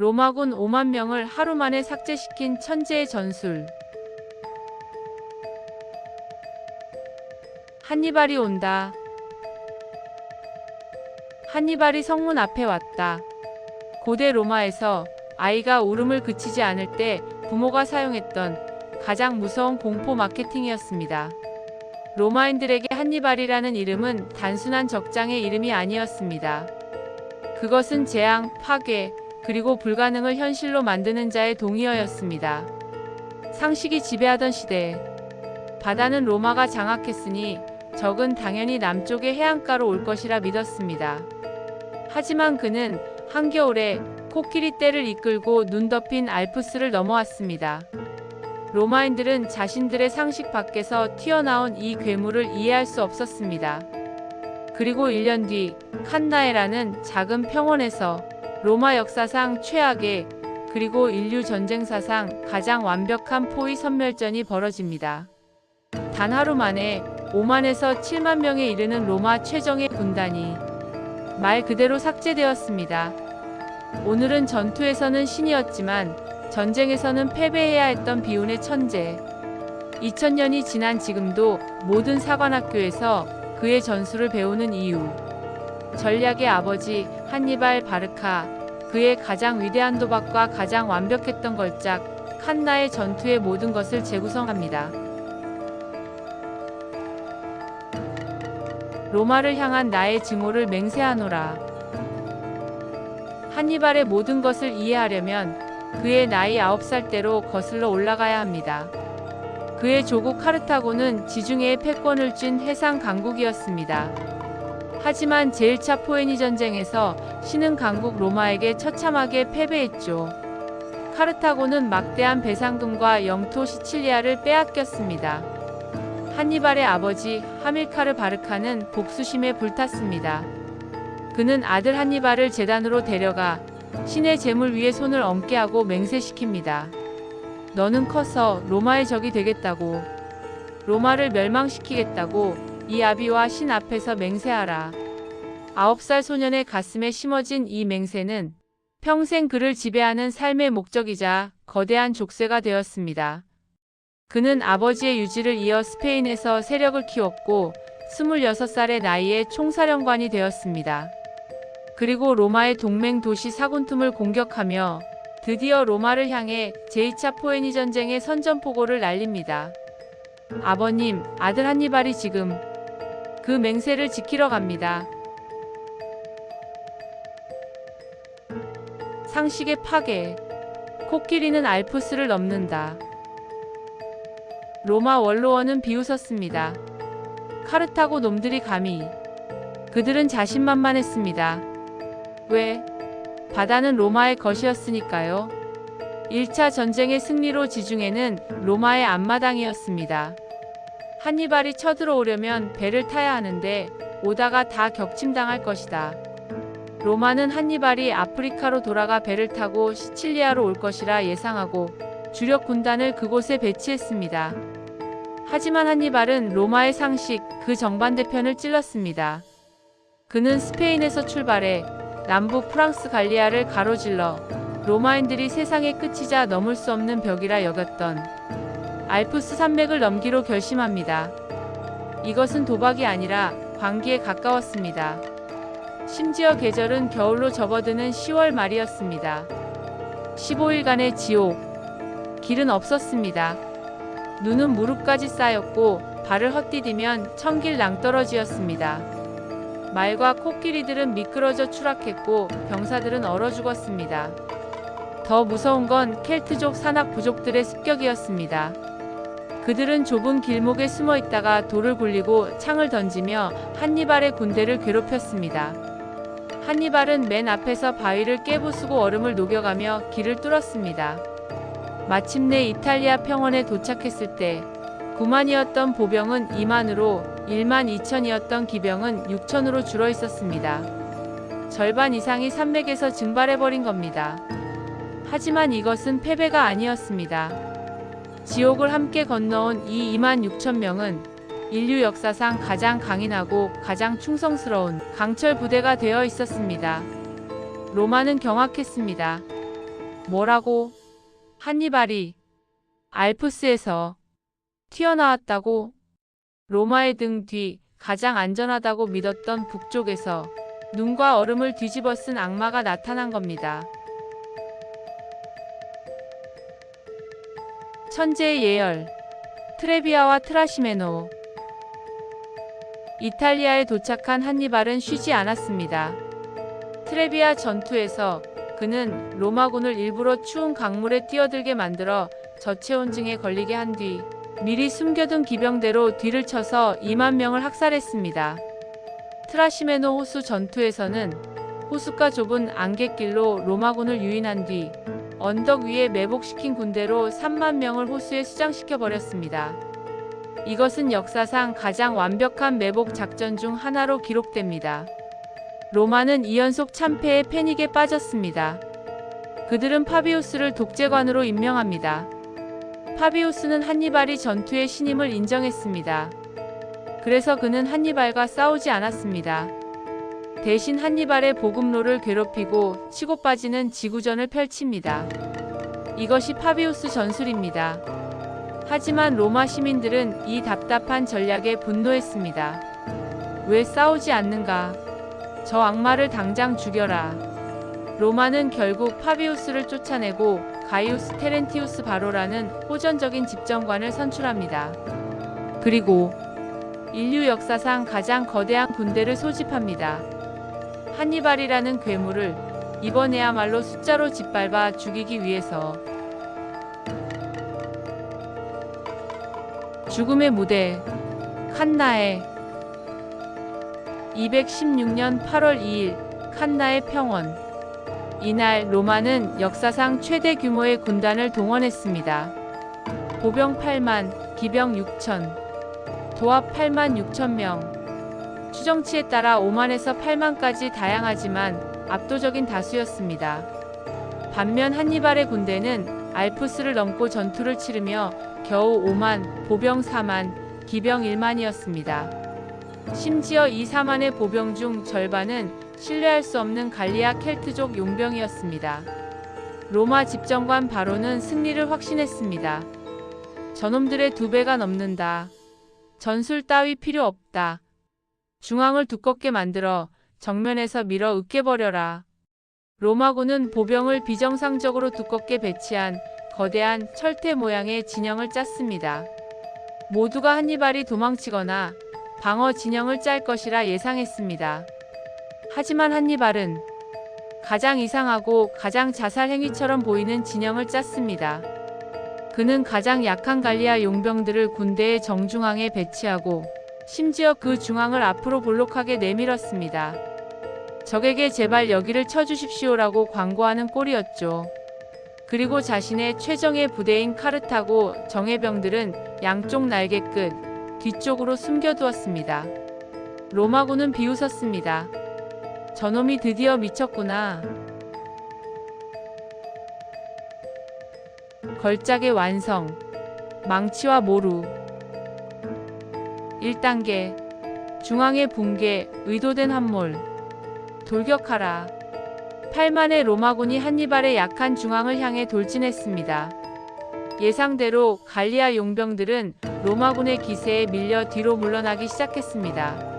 로마군 5만 명을 하루 만에 삭제시킨 천재의 전술. 한니발이 온다. 한니발이 성문 앞에 왔다. 고대 로마에서 아이가 울음을 그치지 않을 때 부모가 사용했던 가장 무서운 공포 마케팅이었습니다. 로마인들에게 한니발이라는 이름은 단순한 적장의 이름이 아니었습니다. 그것은 재앙, 파괴, 그리고 불가능을 현실로 만드는 자의 동의어였습니다. 상식이 지배하던 시대, 바다는 로마가 장악했으니 적은 당연히 남쪽의 해안가로 올 것이라 믿었습니다. 하지만 그는 한겨울에 코끼리 떼를 이끌고 눈 덮인 알프스를 넘어왔습니다. 로마인들은 자신들의 상식 밖에서 튀어나온 이 괴물을 이해할 수 없었습니다. 그리고 1년 뒤 칸나에라는 작은 평원에서 로마 역사상 최악의 그리고 인류 전쟁사상 가장 완벽한 포위 선멸전이 벌어집니다. 단 하루 만에 5만에서 7만 명에 이르는 로마 최정예 군단이 말 그대로 삭제되었습니다. 오늘은 전투에서는 신이었지만 전쟁에서는 패배해야 했던 비운의 천재. 2000년이 지난 지금도 모든 사관학교에서 그의 전술을 배우는 이유. 전략의 아버지 한니발 바르카, 그의 가장 위대한 도박과 가장 완벽했던 걸작 칸나의 전투의 모든 것을 재구성합니다. 로마를 향한 나의 증오를 맹세하노라. 한니발의 모든 것을 이해하려면 그의 나이 9살 때로 거슬러 올라가야 합니다. 그의 조국 카르타고는 지중해의 패권을 쥔 해상 강국이었습니다. 하지만 제1차 포에니 전쟁에서 신흥 강국 로마에게 처참하게 패배했죠. 카르타고는 막대한 배상금과 영토 시칠리아를 빼앗겼습니다. 한니발의 아버지 하밀카르 바르카는 복수심에 불탔습니다. 그는 아들 한니발을 제단으로 데려가 신의 재물 위에 손을 얹게 하고 맹세시킵니다. 너는 커서 로마의 적이 되겠다고, 로마를 멸망시키겠다고 이 아비와 신 앞에서 맹세하라. 9살 소년의 가슴에 심어진 이 맹세는 평생 그를 지배하는 삶의 목적이자 거대한 족쇄가 되었습니다. 그는 아버지의 유지를 이어 스페인에서 세력을 키웠고 26살의 나이에 총사령관이 되었습니다. 그리고 로마의 동맹 도시 사군툼을 공격하며 드디어 로마를 향해 제2차 포에니 전쟁의 선전포고를 날립니다. 아버님, 아들 한니발이 지금 그 맹세를 지키러 갑니다. 상식의 파괴. 코끼리는 알프스를 넘는다. 로마 원로원은 비웃었습니다. 카르타고 놈들이 감히. 그들은 자신만만했습니다. 왜? 바다는 로마의 것이었으니까요. 1차 전쟁의 승리로 지중해는 로마의 앞마당이었습니다. 한니발이 쳐들어오려면 배를 타야 하는데 오다가 다 격침당할 것이다. 로마는 한니발이 아프리카로 돌아가 배를 타고 시칠리아로 올 것이라 예상하고 주력 군단을 그곳에 배치했습니다. 하지만 한니발은 로마의 상식 그 정반대편을 찔렀습니다. 그는 스페인에서 출발해 남부 프랑스 갈리아를 가로질러 로마인들이 세상의 끝이자 넘을 수 없는 벽이라 여겼던 알프스 산맥을 넘기로 결심합니다. 이것은 도박이 아니라 광기에 가까웠습니다. 심지어 계절은 겨울로 접어드는 10월 말이었습니다. 15일간의 지옥. 길은 없었습니다. 눈은 무릎까지 쌓였고 발을 헛디디면 천길 낭떠러지였습니다. 말과 코끼리들은 미끄러져 추락했고 병사들은 얼어 죽었습니다. 더 무서운 건 켈트족 산악 부족들의 습격이었습니다. 그들은 좁은 길목에 숨어 있다가 돌을 굴리고 창을 던지며 한니발의 군대를 괴롭혔습니다. 한니발은 맨 앞에서 바위를 깨부수고 얼음을 녹여가며 길을 뚫었습니다. 마침내 이탈리아 평원에 도착했을 때 9만이었던 보병은 2만으로 1만 2천이었던 기병은 6천으로 줄어 있었습니다. 절반 이상이 산맥에서 증발해버린 겁니다. 하지만 이것은 패배가 아니었습니다. 지옥을 함께 건너온 이 2만 6천 명은 인류 역사상 가장 강인하고 가장 충성스러운 강철 부대가 되어 있었습니다. 로마는 경악했습니다. 뭐라고? 한니발이 알프스에서 튀어나왔다고? 로마의 등 뒤 가장 안전하다고 믿었던 북쪽에서 눈과 얼음을 뒤집어 쓴 악마가 나타난 겁니다. 천재의 예열, 트레비아와 트라시메노. 이탈리아에 도착한 한니발은 쉬지 않았습니다. 트레비아 전투에서 그는 로마군을 일부러 추운 강물에 뛰어들게 만들어 저체온증에 걸리게 한 뒤 미리 숨겨둔 기병대로 뒤를 쳐서 2만 명을 학살했습니다. 트라시메노 호수 전투에서는 호수가 좁은 안갯길로 로마군을 유인한 뒤 언덕 위에 매복시킨 군대로 3만 명을 호수에 수장시켜 버렸습니다. 이것은 역사상 가장 완벽한 매복 작전 중 하나로 기록됩니다. 로마는 2연속 참패에 패닉에 빠졌습니다. 그들은 파비우스를 독재관으로 임명합니다. 파비우스는 한니발이 전투의 신임을 인정했습니다. 그래서 그는 한니발과 싸우지 않았습니다. 대신 한니발의 보급로를 괴롭히고 치고 빠지는 지구전을 펼칩니다. 이것이 파비우스 전술입니다. 하지만 로마 시민들은 이 답답한 전략에 분노했습니다. 왜 싸우지 않는가? 저 악마를 당장 죽여라. 로마는 결국 파비우스를 쫓아내고 가이우스 테렌티우스 바로라는 호전적인 집정관을 선출합니다. 그리고 인류 역사상 가장 거대한 군대를 소집합니다. 한니발이라는 괴물을 이번에야말로 숫자로 짓밟아 죽이기 위해서. 죽음의 무대, 칸나에. 216년 8월 2일 칸나의 평원. 이날 로마는 역사상 최대 규모의 군단을 동원했습니다. 보병 8만, 기병 6천, 도합 8만 6천 명. 추정치에 따라 5만에서 8만까지 다양하지만 압도적인 다수였습니다. 반면 한니발의 군대는 알프스를 넘고 전투를 치르며 겨우 5만, 보병 4만, 기병 1만이었습니다. 심지어 이 4만의 보병 중 절반은 신뢰할 수 없는 갈리아 켈트족 용병이었습니다. 로마 집정관 바로는 승리를 확신했습니다. 저놈들의 2배가 넘는다. 전술 따위 필요 없다. 중앙을 두껍게 만들어 정면에서 밀어 으깨버려라. 로마군은 보병을 비정상적으로 두껍게 배치한 거대한 철퇴 모양의 진영을 짰습니다. 모두가 한니발이 도망치거나 방어 진영을 짤 것이라 예상했습니다. 하지만 한니발은 가장 이상하고 가장 자살 행위처럼 보이는 진영을 짰습니다. 그는 가장 약한 갈리아 용병들을 군대의 정중앙에 배치하고 심지어 그 중앙을 앞으로 볼록하게 내밀었습니다. 적에게 제발 여기를 쳐주십시오라고 광고하는 꼴이었죠. 그리고 자신의 최정예 부대인 카르타고 정예병들은 양쪽 날개 끝 뒤쪽으로 숨겨두었습니다. 로마군은 비웃었습니다. 저놈이 드디어 미쳤구나. 걸작의 완성. 망치와 모루. 1단계. 중앙의 붕괴, 의도된 함몰. 돌격하라. 8만의 로마군이 한니발의 약한 중앙을 향해 돌진했습니다. 예상대로 갈리아 용병들은 로마군의 기세에 밀려 뒤로 물러나기 시작했습니다.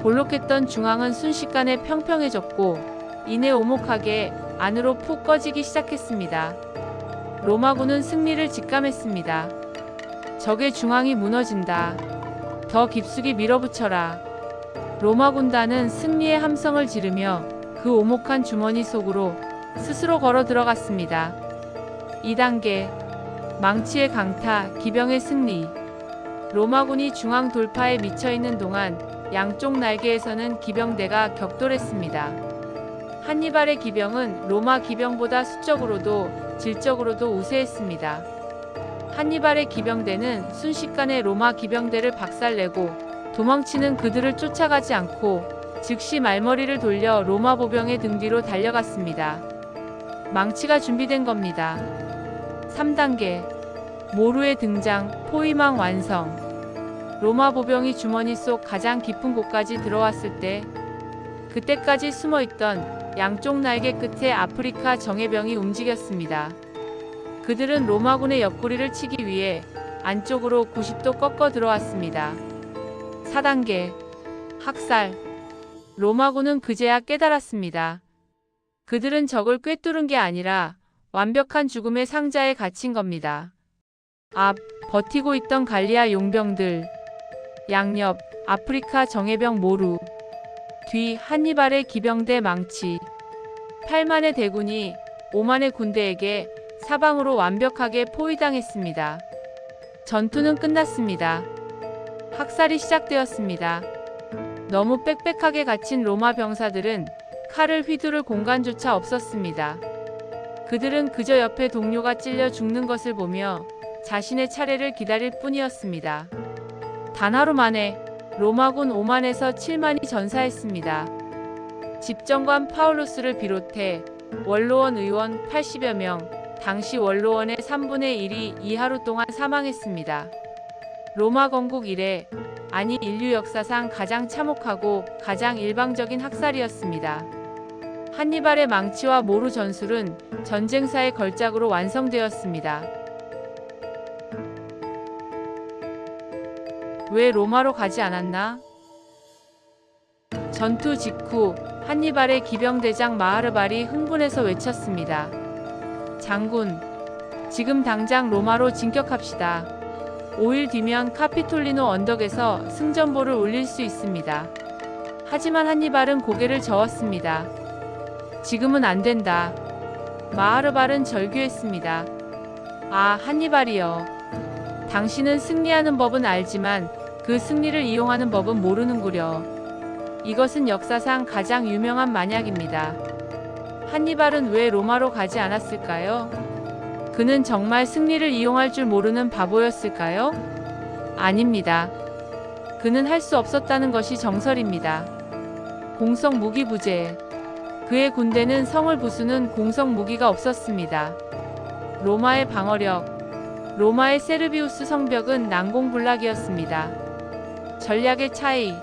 볼록했던 중앙은 순식간에 평평해졌고 이내 오목하게 안으로 푹 꺼지기 시작했습니다. 로마군은 승리를 직감했습니다. 적의 중앙이 무너진다. 더 깊숙이 밀어붙여라. 로마 군단은 승리의 함성을 지르며 그 오목한 주머니 속으로 스스로 걸어 들어갔습니다. 2단계. 망치의 강타, 기병의 승리. 로마군이 중앙 돌파에 미쳐있는 동안 양쪽 날개에서는 기병대가 격돌했습니다. 한니발의 기병은 로마 기병보다 수적으로도 질적으로도 우세했습니다. 한니발의 기병대는 순식간에 로마 기병대를 박살내고 도망치는 그들을 쫓아가지 않고 즉시 말머리를 돌려 로마 보병의 등 뒤로 달려갔습니다. 망치가 준비된 겁니다. 3단계. 모루의 등장, 포위망 완성. 로마 보병이 주머니 속 가장 깊은 곳까지 들어왔을 때 그때까지 숨어있던 양쪽 날개 끝에 아프리카 정예병이 움직였습니다. 그들은 로마군의 옆구리를 치기 위해 안쪽으로 90도 꺾어 들어왔습니다. 4단계 학살. 로마군은 그제야 깨달았습니다. 그들은 적을 꿰뚫은 게 아니라 완벽한 죽음의 상자에 갇힌 겁니다. 앞, 버티고 있던 갈리아 용병들. 양옆, 아프리카 정예병 모루. 뒤, 한니발의 기병대 망치. 8만의 대군이 5만의 군대에게 사방으로 완벽하게 포위당했습니다. 전투는 끝났습니다. 학살이 시작되었습니다. 너무 빽빽하게 갇힌 로마 병사들은 칼을 휘두를 공간조차 없었습니다. 그들은 그저 옆에 동료가 찔려 죽는 것을 보며 자신의 차례를 기다릴 뿐이었습니다. 단 하루 만에 로마군 5만에서 7만이 전사했습니다. 집정관 파울루스를 비롯해 원로원 의원 80여 명, 당시 원로원의 3분의 1이 이 하루 동안 사망했습니다. 로마 건국 이래, 아니 인류 역사상 가장 참혹하고 가장 일방적인 학살이었습니다. 한니발의 망치와 모루 전술은 전쟁사의 걸작으로 완성되었습니다. 왜 로마로 가지 않았나? 전투 직후 한니발의 기병대장 마하르발이 흥분해서 외쳤습니다. 장군, 지금 당장 로마로 진격합시다. 5일 뒤면 카피톨리노 언덕에서 승전보를 울릴 수 있습니다. 하지만 한니발은 고개를 저었습니다. 지금은 안 된다. 마하르발은 절규했습니다. 아, 한니발이여. 당신은 승리하는 법은 알지만 그 승리를 이용하는 법은 모르는구려. 이것은 역사상 가장 유명한 만약입니다. 한니발은 왜 로마로 가지 않았을까요? 그는 정말 승리를 이용할 줄 모르는 바보였을까요? 아닙니다. 그는 할 수 없었다는 것이 정설입니다. 공성 무기 부재. 그의 군대는 성을 부수는 공성 무기가 없었습니다. 로마의 방어력. 로마의 세르비우스 성벽은 난공불락이었습니다. 전략의 차이.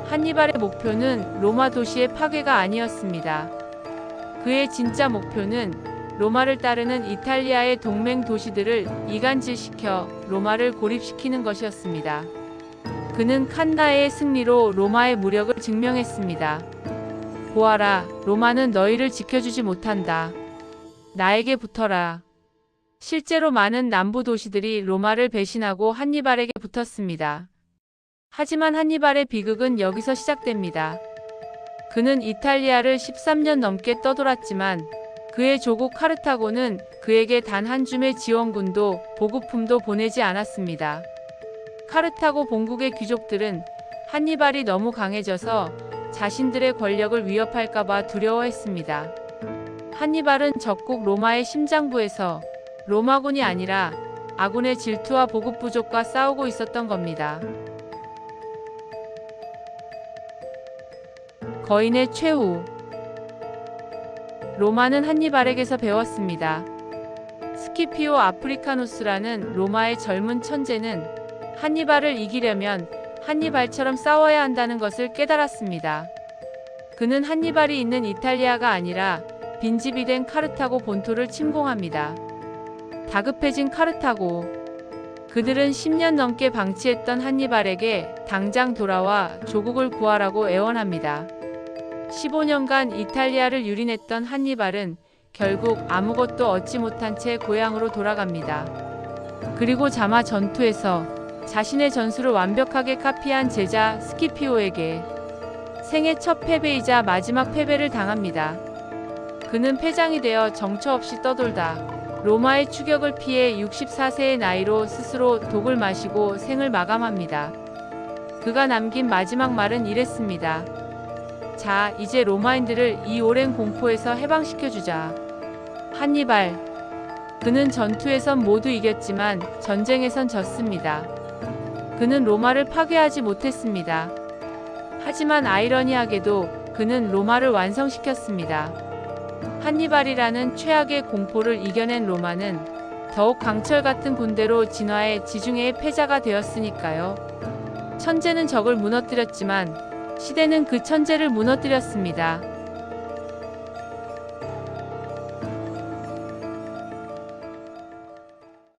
한니발의 목표는 로마 도시의 파괴가 아니었습니다. 그의 진짜 목표는 로마를 따르는 이탈리아의 동맹 도시들을 이간질시켜 로마를 고립시키는 것이었습니다. 그는 칸나의 승리로 로마의 무력을 증명했습니다. 보아라, 로마는 너희를 지켜주지 못한다. 나에게 붙어라. 실제로 많은 남부 도시들이 로마를 배신하고 한니발에게 붙었습니다. 하지만 한니발의 비극은 여기서 시작됩니다. 그는 이탈리아를 13년 넘게 떠돌았지만 그의 조국 카르타고는 그에게 단 한 줌의 지원군도 보급품도 보내지 않았습니다. 카르타고 본국의 귀족들은 한니발이 너무 강해져서 자신들의 권력을 위협할까봐 두려워했습니다. 한니발은 적국 로마의 심장부에서 로마군이 아니라 아군의 질투와 보급 부족과 싸우고 있었던 겁니다. 거인의 최후. 로마는 한니발에게서 배웠습니다. 스키피오 아프리카누스라는 로마의 젊은 천재는 한니발을 이기려면 한니발처럼 싸워야 한다는 것을 깨달았습니다. 그는 한니발이 있는 이탈리아가 아니라 빈집이 된 카르타고 본토를 침공합니다. 다급해진 카르타고. 그들은 10년 넘게 방치했던 한니발에게 당장 돌아와 조국을 구하라고 애원합니다. 15년간 이탈리아를 유린했던 한니발은 결국 아무것도 얻지 못한 채 고향으로 돌아갑니다. 그리고 자마 전투에서 자신의 전술을 완벽하게 카피한 제자 스키피오에게 생애 첫 패배이자 마지막 패배를 당합니다. 그는 패장이 되어 정처 없이 떠돌다 로마의 추격을 피해 64세의 나이로 스스로 독을 마시고 생을 마감합니다. 그가 남긴 마지막 말은 이랬습니다. 자, 이제 로마인들을 이 오랜 공포에서 해방시켜주자. 한니발. 그는 전투에선 모두 이겼지만 전쟁에선 졌습니다. 그는 로마를 파괴하지 못했습니다. 하지만 아이러니하게도 그는 로마를 완성시켰습니다. 한니발이라는 최악의 공포를 이겨낸 로마는 더욱 강철 같은 군대로 진화해 지중해의 패자가 되었으니까요. 천재는 적을 무너뜨렸지만 시대는 그 천재를 무너뜨렸습니다.